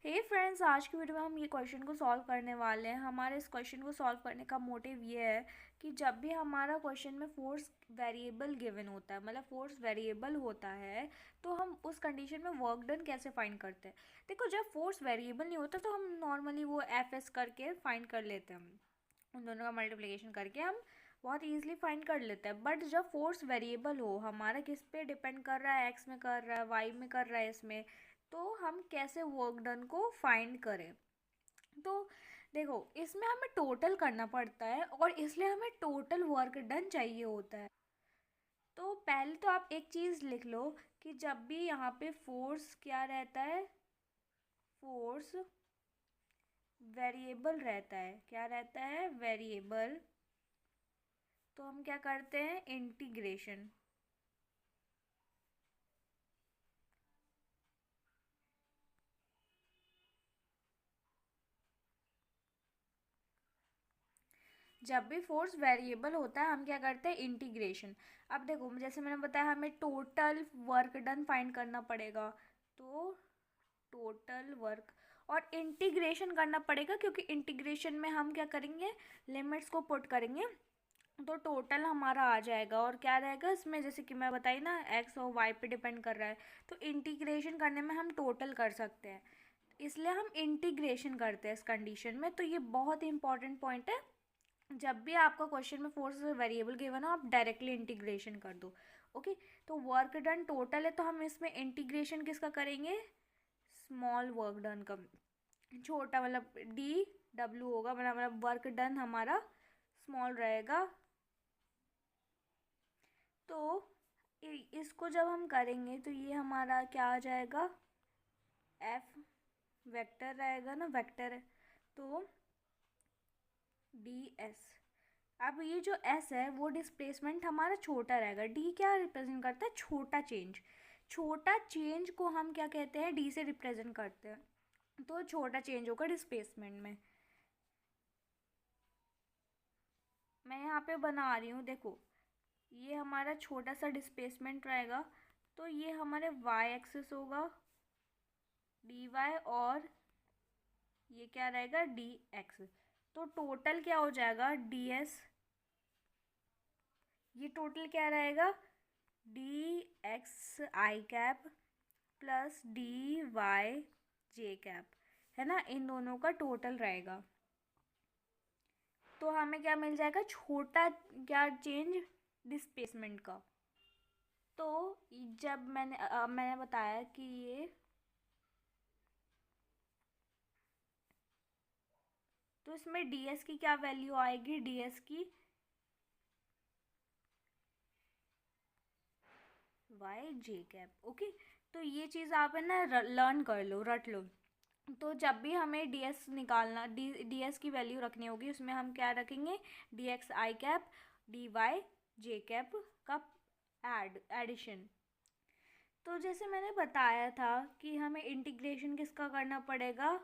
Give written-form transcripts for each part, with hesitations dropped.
हे friends, आज की video में हम ये क्वेश्चन को सॉल्व करने वाले हैं। हमारे इस क्वेश्चन को सॉल्व करने का मोटिव ये है कि जब भी हमारा क्वेश्चन में फोर्स वेरिएबल गिवन होता है, मतलब फोर्स वेरिएबल होता है, तो हम उस कंडीशन में वर्क डन कैसे फाइंड करते हैं। देखो, जब फोर्स वेरिएबल नहीं होता तो हम नॉर्मली वो एफ एस करके फाइंड कर लेते हैं। हम उन दोनों का मल्टीप्लिकेशन करके हम बहुत ईजिली फाइंड कर लेते हैं। बट जब फोर्स वेरिएबल हो, हमारा किस पे डिपेंड कर रहा है, एक्स में कर रहा है, वाई में कर रहा है, इसमें, तो हम कैसे वर्क डन को फाइंड करें। तो देखो, इसमें हमें टोटल करना पड़ता है और इसलिए हमें टोटल वर्क डन चाहिए होता है। तो पहले तो आप एक चीज़ लिख लो कि जब भी यहाँ पे फोर्स क्या रहता है, फोर्स वेरिएबल रहता है। क्या रहता है? वेरिएबल। तो हम क्या करते हैं? इंटीग्रेशन। जब भी फोर्स वेरिएबल होता है हम क्या करते हैं? इंटीग्रेशन। अब देखो, जैसे मैंने बताया, हमें टोटल वर्क डन फाइंड करना पड़ेगा। तो टोटल वर्क और इंटीग्रेशन करना पड़ेगा, क्योंकि इंटीग्रेशन में हम क्या करेंगे? लिमिट्स को पुट करेंगे। तो टोटल हमारा आ जाएगा और क्या रहेगा इसमें, जैसे कि मैं बताई ना, एक्स और वाई पे डिपेंड कर रहा है। तो इंटीग्रेशन करने में हम टोटल कर सकते हैं, इसलिए हम इंटीग्रेशन करते हैं इस कंडीशन में। तो ये बहुत ही इंपॉर्टेंट पॉइंट है। जब भी आपका क्वेश्चन में फोर्स वेरिएबल गिवन हो, आप डायरेक्टली इंटीग्रेशन कर दो। ओके। तो वर्क डन टोटल है, तो हम इसमें इंटीग्रेशन किसका करेंगे? स्मॉल वर्क डन का। छोटा मतलब डी डब्ल्यू होगा, मतलब वर्क डन हमारा स्मॉल रहेगा। तो इसको जब हम करेंगे तो ये हमारा क्या आ जाएगा? एफ वेक्टर रहेगा ना, वेक्टर है। तो डी एस। अब ये जो एस है वो डिस्प्लेसमेंट हमारा छोटा रहेगा। डी क्या रिप्रेजेंट करता है? छोटा चेंज। छोटा चेंज को हम क्या कहते हैं? डी से रिप्रेजेंट करते हैं। तो छोटा चेंज होगा डिस्प्लेसमेंट में। मैं यहाँ पे बना रही हूँ, देखो, ये हमारा छोटा सा डिस्प्लेसमेंट रहेगा। तो ये हमारे वाई एक्सिस होगा, डी वाई, और ये क्या रहेगा? D x. तो टोटल क्या हो जाएगा? D S. ये टोटल क्या रहेगा? डी एक्स आई कैप प्लस डी वाई जे कैप, है ना, इन दोनों का टोटल रहेगा। तो हमें क्या मिल जाएगा? छोटा क्या चेंज? डिस्प्लेसमेंट का। तो जब मैंने बताया कि ये, तो इसमें डीएस की क्या वैल्यू आएगी? डीएस की वाई जे कैप। ओके। तो ये चीज़ आप है ना लर्न कर लो, रट लो। तो जब भी हमें डीएस निकालना, डीएस की वैल्यू रखनी होगी, उसमें हम क्या रखेंगे? डी एक्स आई कैप डी वाई जे कैप का एडिशन। तो जैसे मैंने बताया था कि हमें इंटीग्रेशन किसका करना पड़ेगा?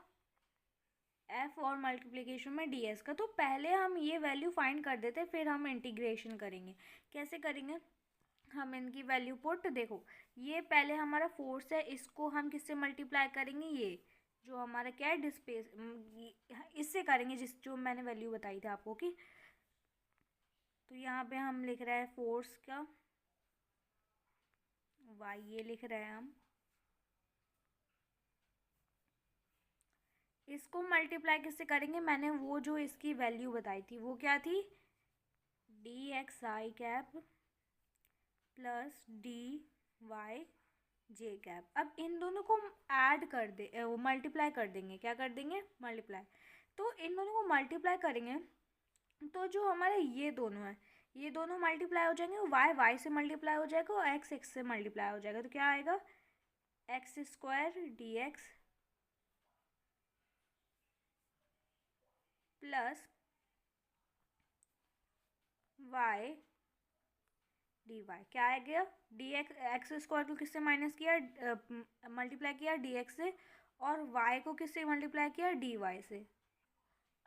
एफ और मल्टीप्लिकेशन में डीएस का। तो पहले हम ये वैल्यू फाइंड कर देते, फिर हम इंटीग्रेशन करेंगे। कैसे करेंगे? हम इनकी वैल्यू पुट, देखो, ये पहले हमारा फोर्स है, इसको हम किससे मल्टीप्लाई करेंगे? ये जो हमारा क्या है? डिस्प्लेस, इससे करेंगे, जिस जो मैंने वैल्यू बताई थी आपको की। तो यहाँ पे हम लिख रहे हैं फोर्स का वाई, ये लिख रहे हैं हम। इसको मल्टीप्लाई किससे करेंगे? मैंने वो जो इसकी वैल्यू बताई थी वो क्या थी? डी एक्स आई कैप प्लस डी वाई जे कैप। अब इन दोनों को ऐड कर दे, वो मल्टीप्लाई कर देंगे। क्या कर देंगे? मल्टीप्लाई। तो इन दोनों को मल्टीप्लाई करेंगे तो जो हमारे ये दोनों है, ये दोनों मल्टीप्लाई हो जाएंगे, वाई वाई से मल्टीप्लाई हो जाएगा और एक्स एक्स से मल्टीप्लाई हो जाएगा। तो क्या आएगा? X square D X plus Y D Y. क्या आ गया? डी एक्स, एक्स स्क्वायर को किससे माइनस किया? मल्टीप्लाई किया डी एक्स से, और वाई को किससे मल्टीप्लाई किया? डी वाई से।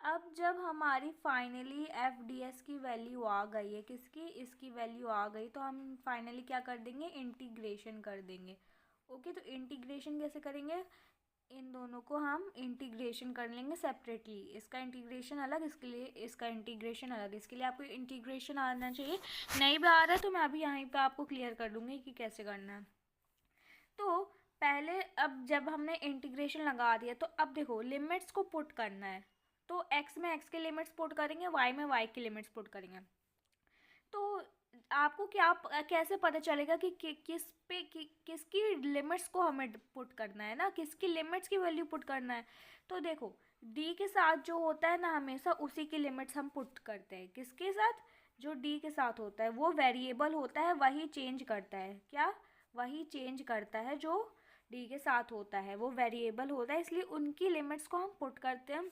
अब जब हमारी फाइनली एफ डी एस की वैल्यू आ गई है, किसकी? इसकी वैल्यू आ गई, तो हम फाइनली क्या कर देंगे? इंटीग्रेशन कर देंगे। ओके। तो इंटीग्रेशन कैसे करेंगे? इन दोनों को हम इंटीग्रेशन कर लेंगे सेपरेटली। इसका इंटीग्रेशन अलग, इसके लिए इसका इंटीग्रेशन अलग। इसके लिए आपको इंटीग्रेशन आना चाहिए, नहीं भी आ रहा है तो मैं अभी यहाँ पे आपको क्लियर कर दूँगी कि कैसे करना है। तो पहले अब जब हमने इंटीग्रेशन लगा दिया तो अब देखो लिमिट्स को पुट करना है। तो x में x के लिमिट्स पुट करेंगे, y में y के लिमिट्स पुट करेंगे। तो आपको क्या कैसे पता चलेगा कि किसकी लिमिट्स को हमें पुट करना है ना, किसकी लिमिट्स की वैल्यू पुट करना है। तो देखो d के साथ जो होता है ना हमेशा उसी की लिमिट्स हम पुट करते हैं। किसके साथ? जो d के साथ होता है वो वेरिएबल होता है, वही चेंज करता है। क्या? वही चेंज करता है। जो d के साथ होता है वो वेरिएबल होता है, इसलिए उनकी लिमिट्स को हम पुट करते हैं।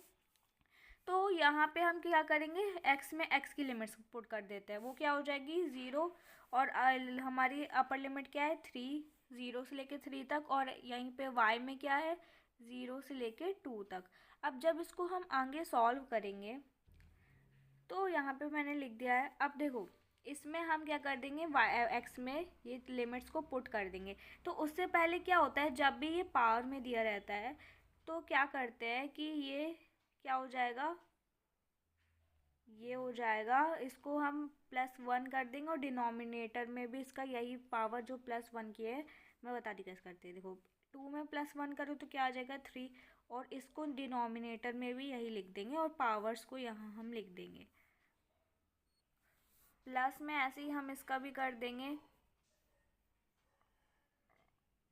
तो यहाँ पे हम क्या करेंगे, x में x की लिमिट्स पुट कर देते हैं। वो क्या हो जाएगी 0, और हमारी अपर लिमिट क्या है 3, 0 से लेके 3 तक। और यहीं पे y में क्या है 0 से लेके 2 तक। अब जब इसको हम आगे सॉल्व करेंगे तो यहाँ पे मैंने लिख दिया है। अब देखो इसमें हम क्या कर देंगे, x में ये लिमिट्स को पुट कर देंगे। तो उससे पहले क्या होता है, जब भी ये पावर में दिया रहता है तो क्या करते हैं कि ये क्या हो जाएगा, ये हो जाएगा, इसको हम +1 कर देंगे और डिनोमिनेटर में भी इसका यही पावर जो +1 की है मैं बता दी कैसे करते हैं। देखो 2 में +1 करो तो क्या आ जाएगा 3, और इसको डिनोमिनेटर में भी यही लिख देंगे और पावर्स को यहाँ हम लिख देंगे। प्लस में ऐसे ही हम इसका भी कर देंगे।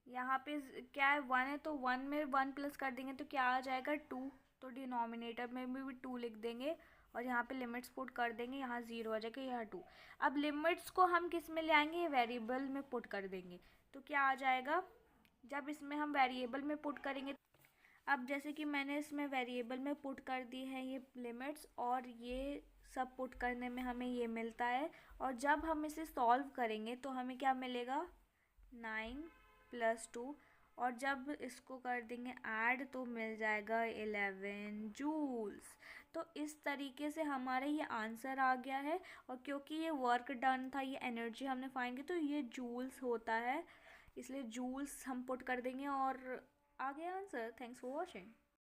यहाँ पे क्या है 1 है तो 1 में 1 प्लस कर देंगे तो क्या आ जाएगा 2, तो डिनोमिनेटर में भी 2 लिख देंगे और यहाँ पे लिमिट्स पुट कर देंगे। यहाँ 0 आ जाएगा, यहाँ 2। अब लिमिट्स को हम किस में ले आएंगे, वेरिएबल में पुट कर देंगे। तो क्या आ जाएगा, जब इसमें हम वेरिएबल में पुट करेंगे, अब जैसे कि मैंने इसमें वेरिएबल में पुट कर दी है ये लिमिट्स, और ये सब पुट करने में हमें ये मिलता है। और जब हम इसे सॉल्व करेंगे तो हमें क्या मिलेगा 9 + 2, और जब इसको कर देंगे ऐड तो मिल जाएगा 11 जूल्स। तो इस तरीके से हमारा ये आंसर आ गया है। और क्योंकि ये वर्क डन था, ये एनर्जी हमने फाइंड की, तो ये जूल्स होता है, इसलिए जूल्स हम पुट कर देंगे और आ गया आंसर। Thanks for watching.